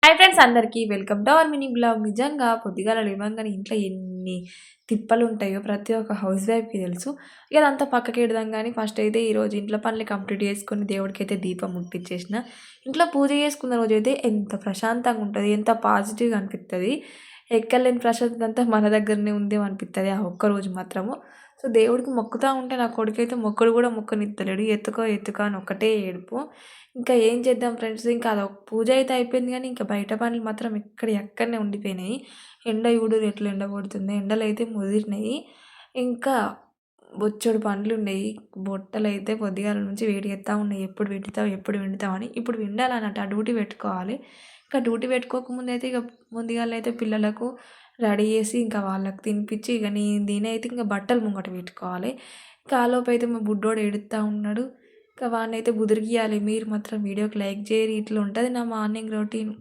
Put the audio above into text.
Hi friends అందరికీ welcome to our mini blog. నిజంగా పొద్దుగాల లేవంగానే ఇంట్లో ఎన్ని తిప్పలుంటాయో ప్రతి ఒక్క హౌస్ వైఫ్‌కి తెలుసు. ఇక అదంతా పక్కకెడదాం గానీ ఫస్ట్ అయితే ఈరోజు ఇంట్లో పనులు కంప్లీట్ చేసుకొని దేవుడికైతే దీపం ముట్టిచ్చేసిన. ఇంట్లో పూజ చేసుకున్న రోజైతే ఎంత ప్రశాంతంగా ఉంటది. ఎంత పాజిటివ్‌గా అనిపిత్తది. ఎక్కడలేని ప్రశాంతత అంతా మన దగ్గరనే ఉందేమో అనిపిత్తది ఆ ఒక్కరోజు మాత్రము. సో, దేవుడికి మొక్కుతా ఉంటే నా కొడుకైతే మొక్కుడు గూడా మొక్కనిత్తలేడు. ఎత్తుకో ఎత్తుకో అని ఒకటే ఏడుపు. ఇంకా ఏం చేద్దాం ఫ్రెండ్స్, ఇంకా అదొక పూజ అయితే అయిపోయింది గానీ, ఇంకా బయట పనులు మాత్రం ఎక్కడియి అక్కడనే ఉండిపోయినాయి. ఎండ చూడుర్రి ఎట్లా ఎండ కొడుతుందో. ఎండలైతే ముదిరినాయి. ఇంకా బొచ్చెడు పనులున్నాయి. బట్టలైతే పొద్దుగాల నుంచి వేడి చేత్తా ఉన్నాయి. ఎప్పుడు పిండుతావు, ఎప్పుడు పిండుతావు అని. ఇప్పుడు పిండాలన్నట్టు ఆ డ్యూటీ పెట్టుకోవాలి. ఇంకా డ్యూటీ పెట్టుకోకముందైతే ఇక ముందుగాలైతే పిల్లలకు రెడీ చేసి, ఇంకా వాళ్ళకి తినిపిచ్చి, ఇక నేనైతే ఇంక బట్టలు ముంగట పెట్టుకోవాలి. ఇంకా ఆలోపైతే మా బుడ్డోడు ఏడుత్తా ఉన్నాడు. ఇంకా వాడినైతే బుదిరిగియాలి. మీరు మాత్రం వీడియోకి లైక్ చేయరి. ఇట్లా ఉంటది నా మార్నింగ్ రొటీన్.